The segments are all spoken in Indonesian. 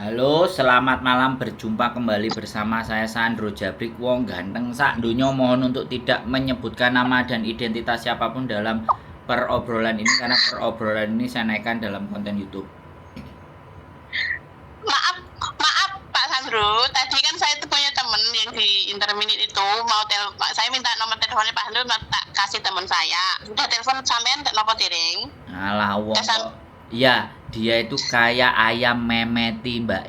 Halo, selamat malam, berjumpa kembali bersama saya Sandro Jabrik Wong ganteng sak donya. Mohon untuk tidak menyebutkan nama dan identitas siapapun dalam perobrolan ini karena perobrolan ini saya naikkan dalam konten YouTube. Maaf, maaf Pak Sandro. Tadi kan saya tuh punya temen yang di Interminit itu saya minta nomor teleponnya Pak Sandro, tak kasih teman saya. Sudah telepon sampean tak nopo tiring. Alah wong kok. Ya, dia itu kayak ayam memeti Mbak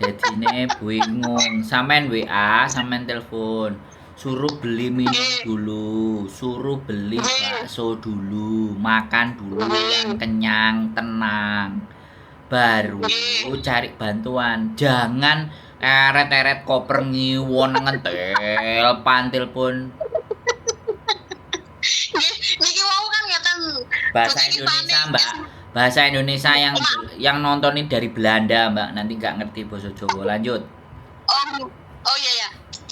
Jadine bingung. Sampean WA, sampean telepon. Suruh beli minum dulu, suruh beli bakso dulu, makan dulu yang kenyang, tenang. Baru cari bantuan. Jangan eret-eret koper ngiwon ngentel pantil pun. Niki mau kan ngeten Bahasa Indonesia Mbak, bahasa Indonesia yang nontonin dari Belanda Mbak, nanti nggak ngerti bahasa Jawa. Lanjut. Oh iya ya.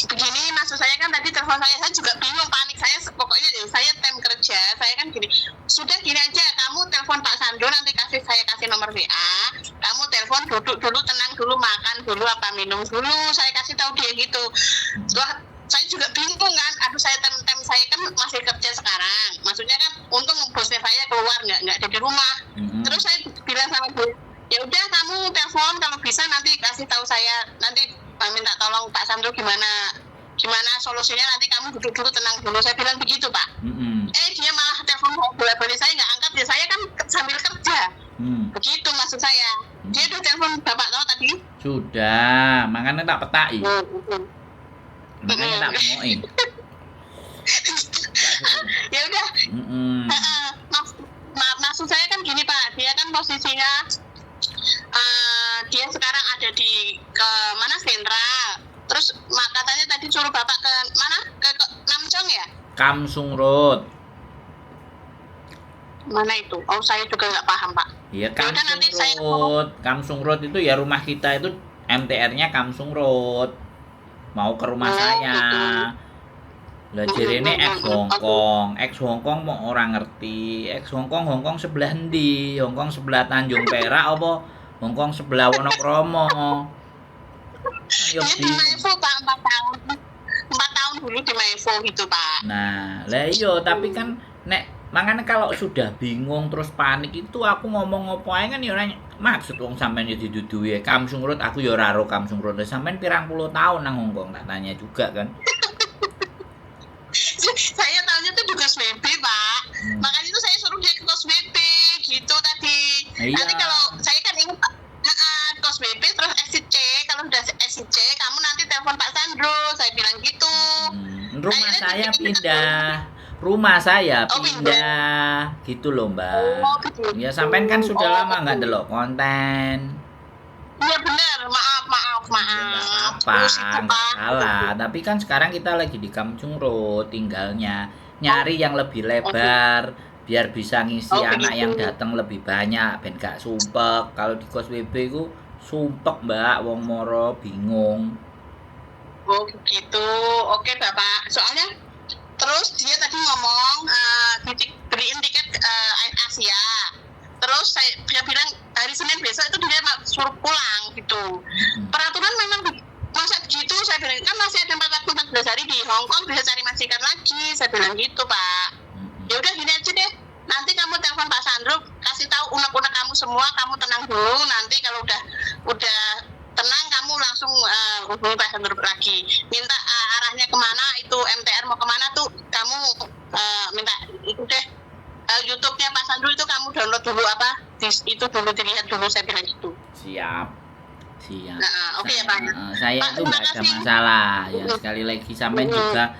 Begini, maksud saya kan tadi telepon saya juga bingung, panik saya. Pokoknya saya tem kerja, saya kan gini, sudah gini aja, kamu telepon Pak Sandro, nanti saya kasih nomor WA, kamu telepon, duduk dulu, tenang dulu, makan dulu, apa minum dulu, saya kasih tahu dia gitu. Setelah saya juga bingung kan, aduh saya tem saya kan masih kerja sekarang, maksudnya kan untung bosnya saya keluar, nggak ada di rumah. Terus saya bilang sama dia, ya udah kamu telepon kalau bisa nanti kasih tahu saya, nanti minta tolong Pak Sandro gimana solusinya, nanti kamu duduk dulu, tenang dulu, saya bilang begitu Pak. Dia malah telepon bola-balik, saya nggak angkat ya, saya kan sambil kerja. Begitu maksud saya. Dia udah telepon Bapak tahu tadi? Sudah, makanya tak petai. Makanya tak pemoin. Ya udah. Maksud saya kan gini Pak, dia kan posisinya dia sekarang ada di ke mana, Sentral. Terus katanya tadi suruh Bapak ke mana? Ke Namjong ya? Kamsung Road. Mana itu? Oh, saya juga nggak paham Pak. Iya, Kamsung Road. Kamsung Road itu ya rumah kita itu MTR-nya Kamsung Road. Mau ke rumah saya. Lah jarene ex Hongkong mau orang ngerti. Ex Hongkong sebelah ndi? Hongkong sebelah Tanjung Perak apa Hongkong sebelah Wonokromo? Dia di Maevo Pak, 4 tahun dulu di Maevo gitu Pak. Nah, lah iya, tapi kan makanya kalau sudah bingung terus panik itu aku ngomong apa ae kan ya ora maksud wong sampean ya diduduhi Kamsung Road, aku ya ora ro Kamsung Road. Sampean pirang puluh tahun nang Hongkong, tak tanya juga kan. Saya tahunya tuh di KosWB Pak. Makanya itu saya suruh dia ke KosWB gitu tadi. Iya. Nanti kalau saya kan ingat KosWB terus exit C, kalau udah exit C kamu nanti telepon Pak Sandro, saya bilang gitu. Rumah saya pindah gitu loh Mbak. Ya sampean kan sudah lama nggak delok konten. Iya benar, maaf. Nggak salah. Tapi kan sekarang kita lagi di Kamsung Road, tinggalnya nyari yang lebih lebar biar bisa ngisi anak yang datang lebih banyak, ben gak sumpek. Kalau di KosWB ku sumpek Mbak, wong moro bingung. Oh gitu, oke Bapak. Soalnya terus dia tadi ngomong beliin tiket Air Asia. Terus dia bilang hari Senin besok itu dia suruh pulang gitu. Peraturan memang masa begitu, saya bilang kan masih ada 14 hari di Hongkong, bisa cari majikan lagi, saya bilang gitu Pak. Ya udah gini aja deh, nanti kamu telepon Pak Sandro, kasih tahu unek-unek kamu semua, kamu tenang dulu, nanti kalau udah tenang kamu langsung hubungi Pak Sandro lagi, minta arahnya kemana, itu MTR mau kemana tuh kamu minta itu deh, YouTube-nya Pak Sandro itu kamu download dulu itu dulu, dilihat dulu, saya bilang gitu. Siap. Oke ya Pak. Saya itu nggak ada masalah ya. Sekali lagi sampean juga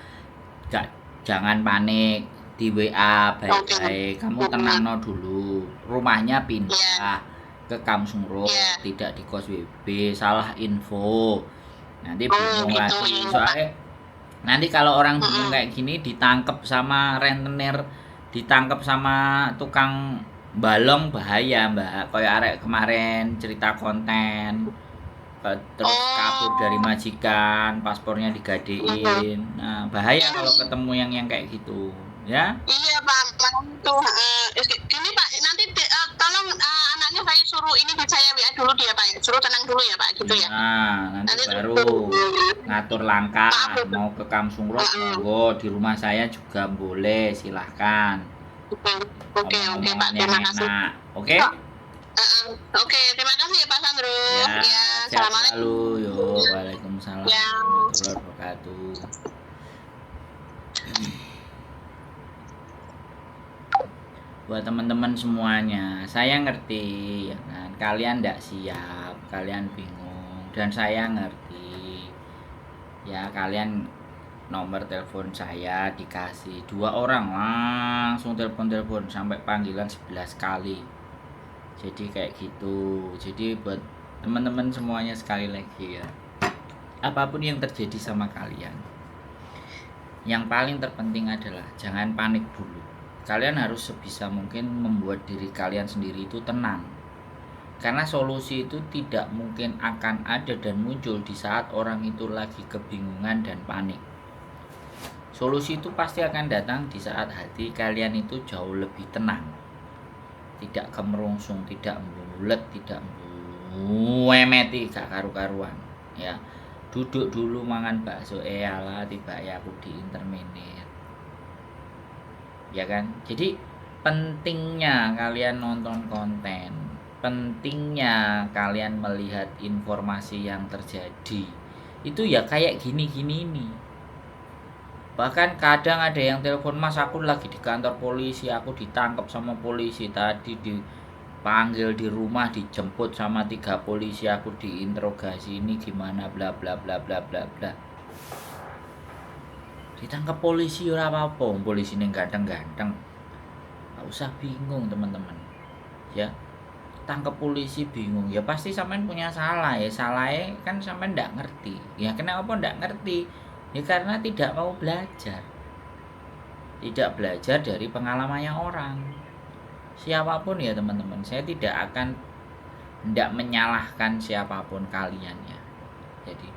jangan panik, di WA baik-baik. Kamu tenang dulu. Rumahnya pindah ke Kamsung Road, tidak di KosWB. Salah info. Nanti bingung lagi. Soalnya nanti kalau orang bingung kayak gini ditangkap sama rentenir, ditangkap sama tukang balong, bahaya Mbak. Kayak arek kemarin cerita konten terus kabur dari majikan, paspornya digadein. Nah, bahaya kalau ketemu yang kayak gitu, ya. Iya Pak, itu. Ini Pak, nanti tolong anaknya saya suruh ini saya WA dulu dia Pak, suruh tenang dulu ya Pak, gitu ya. Nah, nanti baru ngatur langkah mau ke Kamsung Road, monggo di rumah saya juga boleh, silahkan. Oke Pak, terima kasih. Oke? Oke, terima kasih ya Pak Sandro. Ya, Assalamualaikum. Yuk, waalaikumsalam Ya. warahmatullahi wabarakatuh. Buat teman-teman semuanya, saya ngerti ya kan, kalian tidak siap, kalian bingung, dan saya ngerti ya. Kalian nomor telepon saya dikasih 2 orang langsung telepon sampai panggilan 11 kali, jadi kayak gitu. Jadi buat teman-teman semuanya, sekali lagi ya, apapun yang terjadi sama kalian, yang paling terpenting adalah jangan panik dulu. Kalian harus sebisa mungkin membuat diri kalian sendiri itu tenang, karena solusi itu tidak mungkin akan ada dan muncul di saat orang itu lagi kebingungan dan panik. Solusi itu pasti akan datang di saat hati kalian itu jauh lebih tenang, tidak kemerungsung, tidak bulet, tidak muemeti gak karu-karuan ya. Duduk dulu mangan bakso, ala tiba ya aku di interminir ya kan. Jadi pentingnya kalian nonton konten, pentingnya kalian melihat informasi yang terjadi itu ya kayak gini-gini ini. Bahkan kadang ada yang telepon, Mas aku lagi di kantor polisi, aku ditangkap sama polisi, tadi dipanggil di rumah, dijemput sama 3 polisi, aku diinterogasi, ini gimana bla bla bla bla bla bla. Ditangkap polisi ora apa-apa, polisi ini ganteng-ganteng, gak usah bingung teman-teman ya. Tangkap polisi bingung ya pasti sampean punya salah ya. Salahnya kan sampean ndak ngerti ya. Kenapa ndak ngerti ya? Karena tidak mau belajar, tidak belajar dari pengalamannya orang, siapapun ya teman-teman. Saya tidak akan ndak menyalahkan siapapun kalian ya. Jadi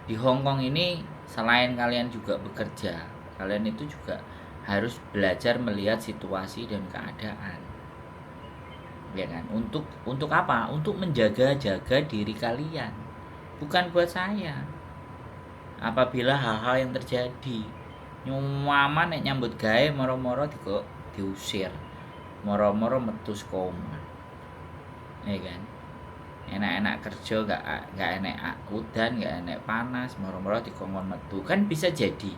di Hongkong ini selain kalian juga bekerja, kalian itu juga harus belajar melihat situasi dan keadaan ya kan. Untuk apa? Untuk menjaga-jaga diri kalian, bukan buat saya. Apabila hal-hal yang terjadi nyumaman nek nyambut gawe moro-moro diusir, moro-moro metu koma ya kan. Enak-enak kerja gak enak udan, gak enak panas, moro-moro dikongkon metu, kan bisa jadi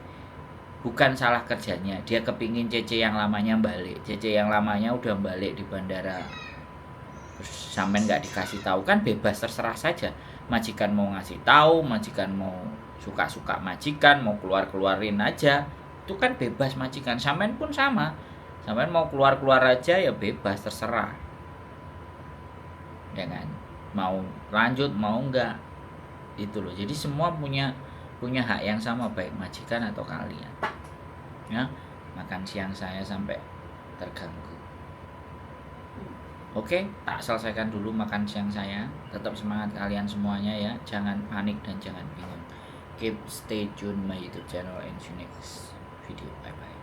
bukan salah kerjanya, dia kepingin CC yang lamanya balik, CC yang lamanya udah balik di bandara, terus sampean gak dikasih tahu, kan bebas, terserah saja. Majikan mau ngasih tahu, majikan mau suka-suka majikan, mau keluarin aja, itu kan bebas majikan. Sampean pun sama, sampean mau keluar aja ya bebas, terserah ya kan. Mau lanjut mau enggak itu loh. Jadi semua punya hak yang sama, baik majikan atau kalian ya. Makan siang saya sampai terganggu. Oke, tak selesaikan dulu makan siang saya. Tetap semangat kalian semuanya ya, jangan panik dan jangan bingung. Keep stay tune my YouTube channel and see you next video. Bye bye.